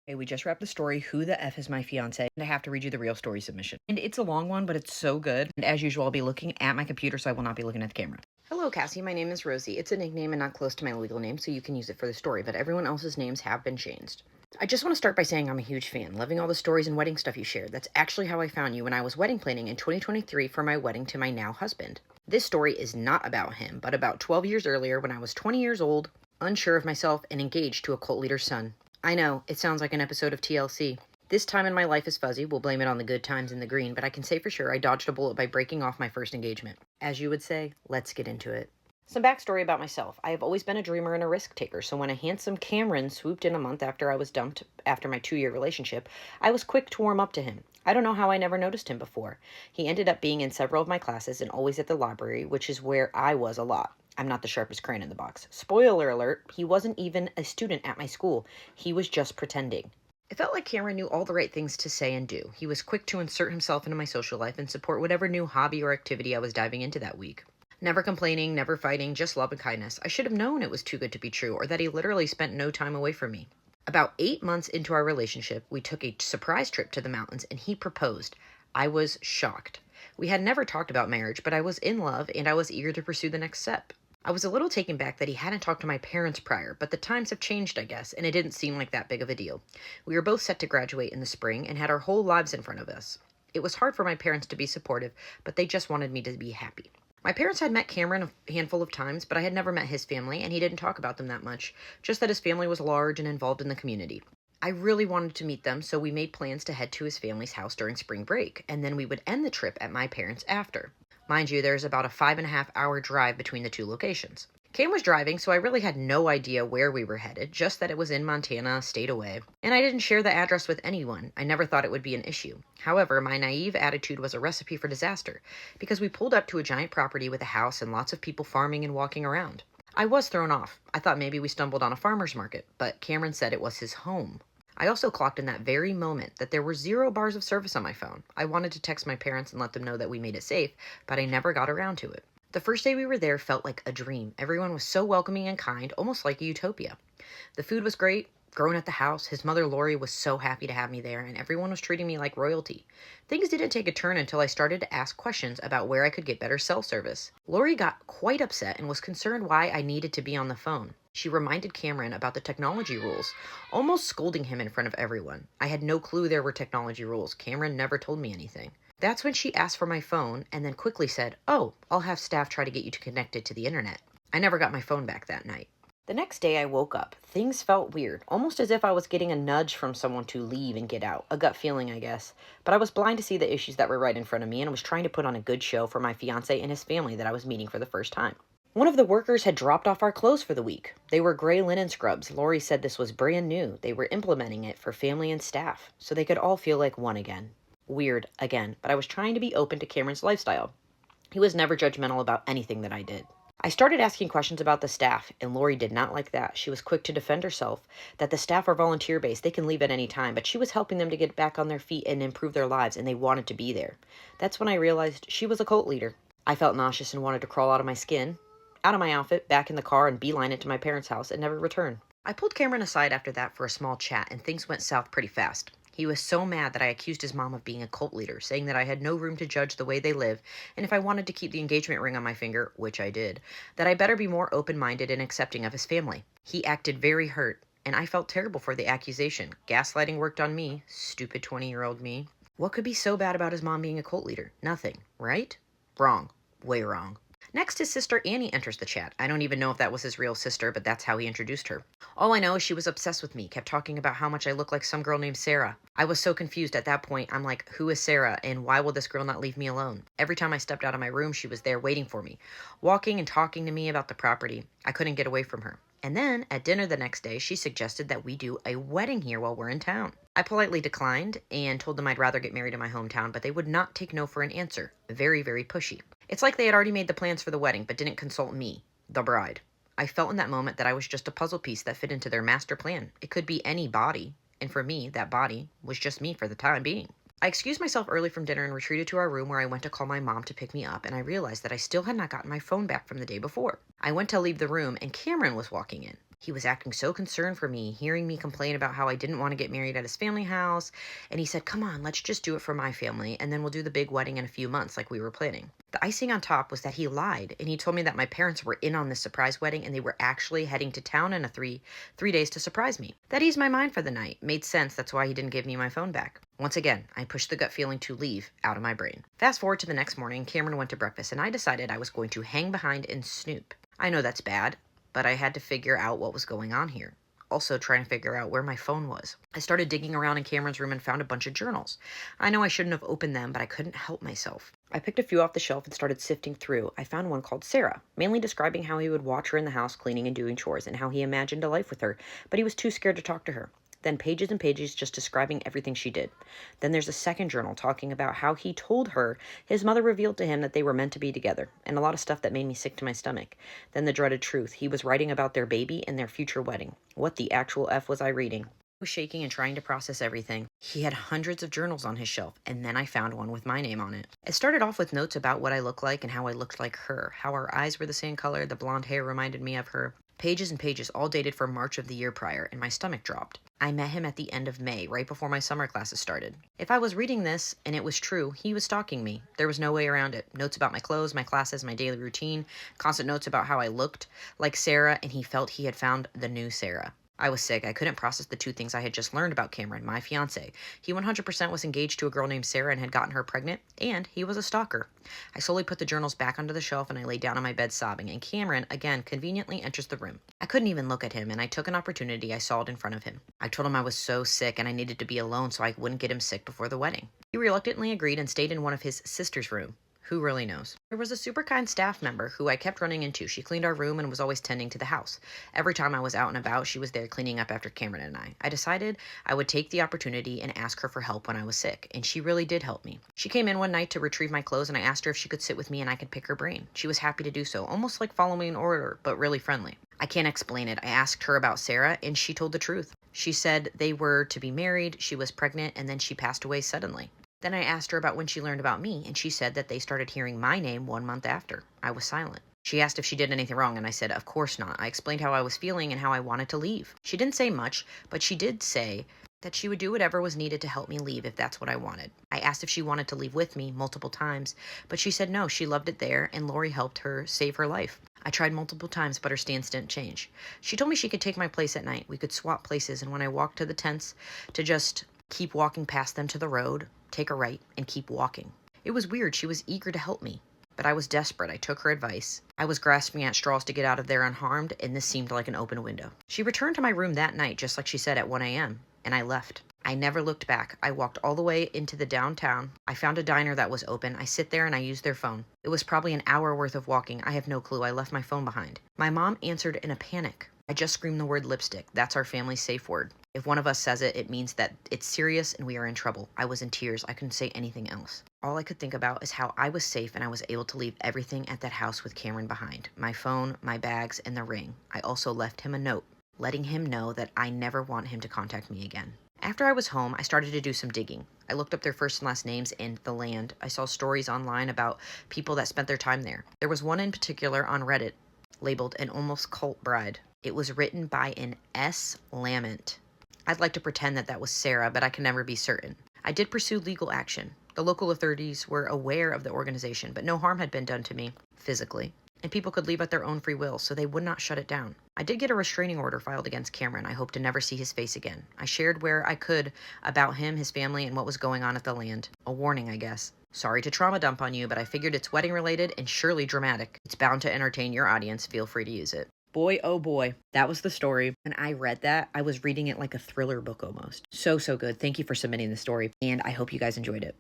Hey, we just wrapped the story, Who the F is My Fiance? And I have to read you the real story submission. And it's a long one, but it's so good. And as usual, I'll be looking at my computer, so I will not be looking at the camera. Hello, Cassie. My name is Rosie. It's a nickname and not close to my legal name, so you can use it for the story, but everyone else's names have been changed. I just want to start by saying I'm a huge fan, loving all the stories and wedding stuff you shared. That's actually how I found you when I was wedding planning in 2023 for my wedding to my now husband. This story is not about him, but about 12 years earlier when I was 20 years old, unsure of myself, and engaged to a cult leader's son. I know, it sounds like an episode of TLC. This time in my life is fuzzy, we'll blame it on the good times in the green, but I can say for sure I dodged a bullet by breaking off my first engagement. As you would say, let's get into it. Some backstory about myself. I have always been a dreamer and a risk taker, so when a handsome Cameron swooped in a month after I was dumped after my 2-year relationship, I was quick to warm up to him. I don't know how I never noticed him before. He ended up being in several of my classes and always at the library, which is where I was a lot. I'm not the sharpest crayon in the box. Spoiler alert, he wasn't even a student at my school. He was just pretending. It felt like Cameron knew all the right things to say and do. He was quick to insert himself into my social life and support whatever new hobby or activity I was diving into that week. Never complaining, never fighting, just love and kindness. I should have known it was too good to be true, or that he literally spent no time away from me. About 8 months into our relationship, we took a surprise trip to the mountains and he proposed. I was shocked. We had never talked about marriage, but I was in love and I was eager to pursue the next step. I was a little taken back that he hadn't talked to my parents prior, but the times have changed, I guess, and it didn't seem like that big of a deal. We were both set to graduate in the spring and had our whole lives in front of us. It was hard for my parents to be supportive, but they just wanted me to be happy. My parents had met Cameron a handful of times, but I had never met his family, and he didn't talk about them that much, just that his family was large and involved in the community. I really wanted to meet them, so we made plans to head to his family's house during spring break, and then we would end the trip at my parents' after. Mind you, there's about a 5.5 hour drive between the two locations. Cam was driving, so I really had no idea where we were headed, just that it was in Montana, a state away. And I didn't share the address with anyone. I never thought it would be an issue. However, my naive attitude was a recipe for disaster, because we pulled up to a giant property with a house and lots of people farming and walking around. I was thrown off. I thought maybe we stumbled on a farmer's market, but Cameron said it was his home. I also clocked in that very moment that there were 0 bars of service on my phone. I wanted to text my parents and let them know that we made it safe, but I never got around to it. The first day we were there felt like a dream. Everyone was so welcoming and kind, almost like a utopia. The food was great. Growing at the house, his mother Lori was so happy to have me there, and everyone was treating me like royalty. Things didn't take a turn until I started to ask questions about where I could get better cell service. Lori got quite upset and was concerned why I needed to be on the phone. She reminded Cameron about the technology rules, almost scolding him in front of everyone. I had no clue there were technology rules. Cameron never told me anything. That's when she asked for my phone and then quickly said, "Oh, I'll have staff try to get you to connect it to the internet." I never got my phone back that night. The next day I woke up. Things felt weird, almost as if I was getting a nudge from someone to leave and get out. A gut feeling, I guess. But I was blind to see the issues that were right in front of me and was trying to put on a good show for my fiancé and his family that I was meeting for the first time. One of the workers had dropped off our clothes for the week. They were gray linen scrubs. Lori said this was brand new. They were implementing it for family and staff, so they could all feel like one again. Weird, again, but I was trying to be open to Cameron's lifestyle. He was never judgmental about anything that I did. I started asking questions about the staff, and Lori did not like that. She was quick to defend herself, that the staff are volunteer-based, they can leave at any time, but she was helping them to get back on their feet and improve their lives, and they wanted to be there. That's when I realized she was a cult leader. I felt nauseous and wanted to crawl out of my skin, out of my outfit, back in the car, and beeline it to my parents' house and never return. I pulled Cameron aside after that for a small chat, and things went south pretty fast. He was so mad that I accused his mom of being a cult leader, saying that I had no room to judge the way they live, and if I wanted to keep the engagement ring on my finger, which I did, that I better be more open-minded and accepting of his family. He acted very hurt, and I felt terrible for the accusation. Gaslighting worked on me, stupid 20-year-old me. What could be so bad about his mom being a cult leader? Nothing, right? Wrong. Way wrong. Next, his sister Annie enters the chat. I don't even know if that was his real sister, but that's how he introduced her. All I know is she was obsessed with me, kept talking about how much I look like some girl named Sarah. I was so confused at that point. I'm like, who is Sarah, and why will this girl not leave me alone? Every time I stepped out of my room, she was there waiting for me, walking and talking to me about the property. I couldn't get away from her. And then, at dinner the next day, she suggested that we do a wedding here while we're in town. I politely declined and told them I'd rather get married in my hometown, but they would not take no for an answer. Very, very pushy. It's like they had already made the plans for the wedding, but didn't consult me, the bride. I felt in that moment that I was just a puzzle piece that fit into their master plan. It could be any body, and for me, that body was just me for the time being. I excused myself early from dinner and retreated to our room where I went to call my mom to pick me up, and I realized that I still had not gotten my phone back from the day before. I went to leave the room, and Cameron was walking in. He was acting so concerned for me, hearing me complain about how I didn't want to get married at his family house. And he said, come on, let's just do it for my family, and then we'll do the big wedding in a few months like we were planning. The icing on top was that he lied, and he told me that my parents were in on this surprise wedding and they were actually heading to town in three days to surprise me. That eased my mind for the night. Made sense. That's why he didn't give me my phone back. Once again, I pushed the gut feeling to leave out of my brain. Fast forward to the next morning, Cameron went to breakfast, and I decided I was going to hang behind and snoop. I know that's bad, but I had to figure out what was going on here. Also trying to figure out where my phone was. I started digging around in Cameron's room and found a bunch of journals. I know I shouldn't have opened them, but I couldn't help myself. I picked a few off the shelf and started sifting through. I found one called Sarah, mainly describing how he would watch her in the house cleaning and doing chores and how he imagined a life with her, but he was too scared to talk to her. Then pages and pages just describing everything she did. Then there's a second journal talking about how he told her his mother revealed to him that they were meant to be together, and a lot of stuff that made me sick to my stomach. Then the dreaded truth. He was writing about their baby and their future wedding. What the actual F was I reading? I was shaking and trying to process everything. He had hundreds of journals on his shelf, and then I found one with my name on it. It started off with notes about what I looked like and how I looked like her, how our eyes were the same color, the blonde hair reminded me of her. Pages and pages, all dated from March of the year prior, and my stomach dropped. I met him at the end of May, right before my summer classes started. If I was reading this, and it was true, he was stalking me. There was no way around it. Notes about my clothes, my classes, my daily routine, constant notes about how I looked like Sarah, and he felt he had found the new Sarah. I was sick. I couldn't process the two things I had just learned about Cameron, my fiance. He 100% was engaged to a girl named Sarah and had gotten her pregnant, and he was a stalker. I slowly put the journals back onto the shelf and I lay down on my bed sobbing, and Cameron, again, conveniently enters the room. I couldn't even look at him, and I took an opportunity I saw it in front of him. I told him I was so sick and I needed to be alone so I wouldn't get him sick before the wedding. He reluctantly agreed and stayed in one of his sister's room. Who really knows? There was a super kind staff member who I kept running into. She cleaned our room and was always tending to the house. Every time I was out and about, she was there cleaning up after Cameron and I. I decided I would take the opportunity and ask her for help when I was sick, and she really did help me. She came in one night to retrieve my clothes, and I asked her if she could sit with me and I could pick her brain. She was happy to do so, almost like following an order, but really friendly. I can't explain it. I asked her about Sarah, and she told the truth. She said they were to be married, she was pregnant, and then she passed away suddenly. Then I asked her about when she learned about me, and she said that they started hearing my name 1 month after. I was silent. She asked if she did anything wrong, and I said, of course not. I explained how I was feeling and how I wanted to leave. She didn't say much, but she did say that she would do whatever was needed to help me leave if that's what I wanted. I asked if she wanted to leave with me multiple times, but she said no, she loved it there, and Lori helped her save her life. I tried multiple times, but her stance didn't change. She told me she could take my place at night. We could swap places, and when I walked to the tents, to just keep walking past them to the road, take a right, and keep walking. It was weird. She was eager to help me, but I was desperate. I took her advice. I was grasping at straws to get out of there unharmed, and this seemed like an open window. She returned to my room that night, just like she said, at 1 a.m., and I left. I never looked back. I walked all the way into the downtown. I found a diner that was open. I sit there and I used their phone. It was probably an hour worth of walking. I have no clue. I left my phone behind. My mom answered in a panic. I just screamed the word lipstick. That's our family's safe word. If one of us says it, it means that it's serious and we are in trouble. I was in tears. I couldn't say anything else. All I could think about is how I was safe and I was able to leave everything at that house with Cameron behind. My phone, my bags, and the ring. I also left him a note, letting him know that I never want him to contact me again. After I was home, I started to do some digging. I looked up their first and last names and the land. I saw stories online about people that spent their time there. There was one in particular on Reddit labeled an almost cult bride. It was written by an S. Lament. I'd like to pretend that that was Sarah, but I can never be certain. I did pursue legal action. The local authorities were aware of the organization, but no harm had been done to me, physically, and people could leave at their own free will, so they would not shut it down. I did get a restraining order filed against Cameron. I hope to never see his face again. I shared where I could about him, his family, and what was going on at the land. A warning, I guess. Sorry to trauma dump on you, but I figured it's wedding related and surely dramatic. It's bound to entertain your audience. Feel free to use it. Boy, oh boy, that was the story. When I read that, I was reading it like a thriller book almost. So good. Thank you for submitting the story, and I hope you guys enjoyed it.